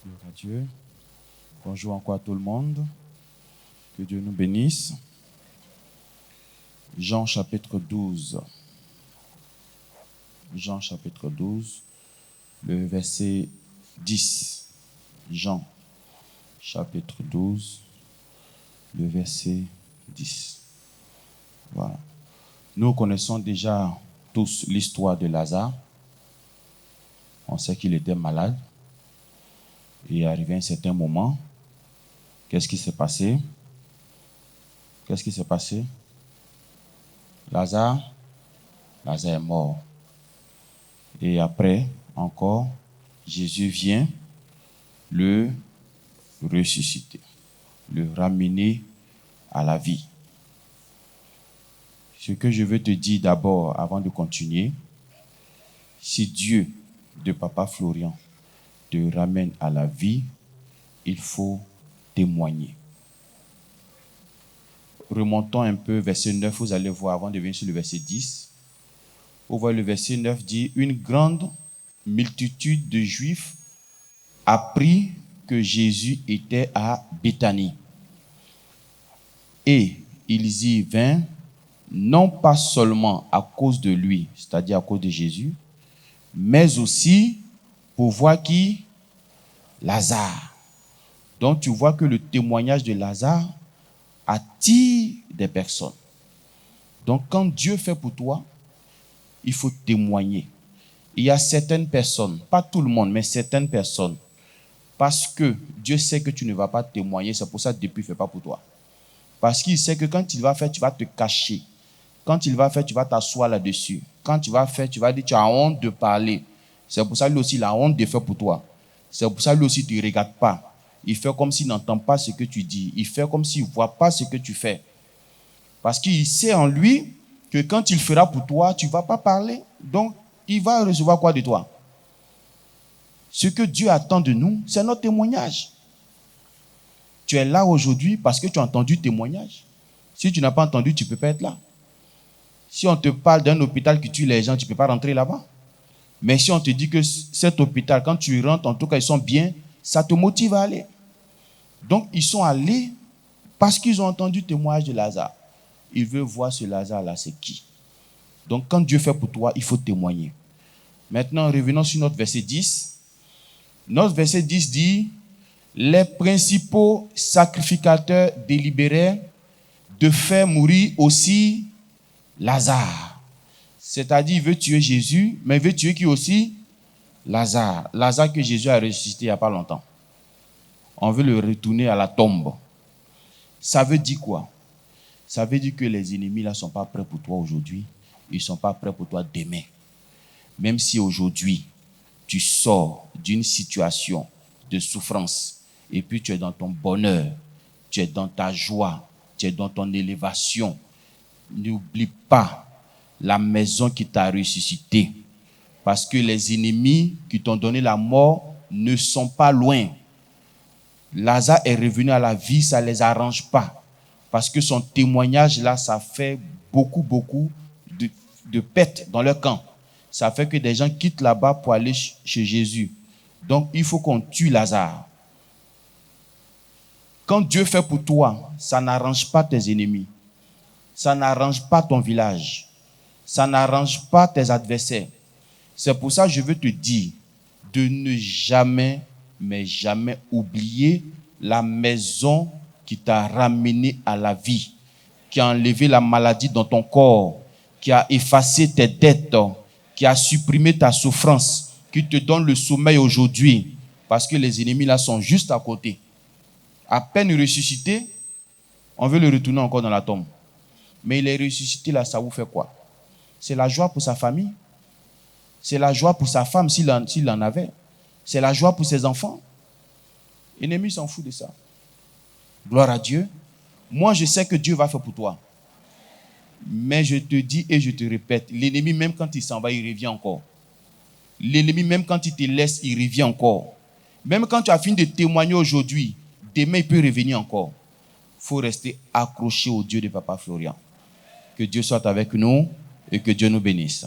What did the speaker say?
Gloire à Dieu. Bonjour encore à tout le monde. Que Dieu nous bénisse. Jean chapitre 12. Jean chapitre 12, le verset 10. Jean chapitre 12, le verset 10. Voilà. Nous connaissons déjà tous l'histoire de Lazare. On sait qu'il était malade. Et arrivé à un certain moment, qu'est-ce qui s'est passé? Qu'est-ce qui s'est passé? Lazare est mort. Et après, encore, Jésus vient le ressusciter, le ramener à la vie. Ce que je veux te dire d'abord, avant de continuer, si Dieu, de Papa Florian, te ramène à la vie, il faut témoigner. Remontons un peu, verset 9, vous allez voir, avant de venir sur le verset 10. Vous voyez, le verset 9 dit, « Une grande multitude de Juifs apprit que Jésus était à Béthanie. Et ils y vinrent, non pas seulement à cause de lui, c'est-à-dire à cause de Jésus, mais aussi pour voir qui? Lazare. » Donc tu vois que le témoignage de Lazare attire des personnes. Donc quand Dieu fait pour toi, il faut témoigner. Il y a certaines personnes, pas tout le monde, mais certaines personnes, parce que Dieu sait que tu ne vas pas témoigner, c'est pour ça que depuis il ne fait pas pour toi. Parce qu'il sait que quand il va faire, tu vas te cacher. Quand il va faire, tu vas t'asseoir là-dessus. Quand tu vas faire, tu vas dire, tu as honte de parler. C'est pour ça lui aussi, il a honte de faire pour toi. C'est pour ça lui aussi, tu ne regardes pas. Il fait comme s'il n'entend pas ce que tu dis. Il fait comme s'il ne voit pas ce que tu fais. Parce qu'il sait en lui que quand il fera pour toi, tu ne vas pas parler. Donc, il va recevoir quoi de toi? Ce que Dieu attend de nous, c'est notre témoignage. Tu es là aujourd'hui parce que tu as entendu témoignage. Si tu n'as pas entendu, tu ne peux pas être là. Si on te parle d'un hôpital qui tue les gens, tu ne peux pas rentrer là-bas. Mais si on te dit que cet hôpital, quand tu rentres, en tout cas, ils sont bien, ça te motive à aller. Donc, ils sont allés parce qu'ils ont entendu le témoignage de Lazare. Ils veulent voir ce Lazare-là, c'est qui. Donc, quand Dieu fait pour toi, il faut témoigner. Maintenant, revenons sur notre verset 10. Notre verset 10 dit, « Les principaux sacrificateurs délibérèrent de faire mourir aussi Lazare. » C'est-à-dire, il veut tuer Jésus, mais il veut tuer qui aussi? Lazare. Lazare que Jésus a ressuscité il n'y a pas longtemps. On veut le retourner à la tombe. Ça veut dire quoi? Ça veut dire que les ennemis là ne sont pas prêts pour toi aujourd'hui. Ils ne sont pas prêts pour toi demain. Même si aujourd'hui, tu sors d'une situation de souffrance et puis tu es dans ton bonheur, tu es dans ta joie, tu es dans ton élévation. N'oublie pas la maison qui t'a ressuscité. Parce que les ennemis qui t'ont donné la mort ne sont pas loin. Lazare est revenu à la vie, ça ne les arrange pas. Parce que son témoignage là, ça fait beaucoup de pertes dans leur camp. Ça fait que des gens quittent là-bas pour aller chez Jésus. Donc, il faut qu'on tue Lazare. Quand Dieu fait pour toi, ça n'arrange pas tes ennemis. Ça n'arrange pas ton village. Ça n'arrange pas tes adversaires. C'est pour ça que je veux te dire de ne jamais, mais jamais oublier la maison qui t'a ramené à la vie, qui a enlevé la maladie dans ton corps, qui a effacé tes dettes, qui a supprimé ta souffrance, qui te donne le sommeil aujourd'hui, parce que les ennemis là sont juste à côté. À peine ressuscité, on veut le retourner encore dans la tombe. Mais il est ressuscité là, ça vous fait quoi? C'est la joie pour sa famille. C'est la joie pour sa femme s'il en avait. C'est la joie pour ses enfants. L'ennemi s'en fout de ça. Gloire à Dieu. Moi, je sais que Dieu va faire pour toi. Mais je te dis et je te répète, l'ennemi, même quand il s'en va, il revient encore. L'ennemi, même quand il te laisse, il revient encore. Même quand tu as fini de témoigner aujourd'hui, demain, il peut revenir encore. Il faut rester accroché au Dieu de Papa Florian. Que Dieu soit avec nous et que Dieu nous bénisse.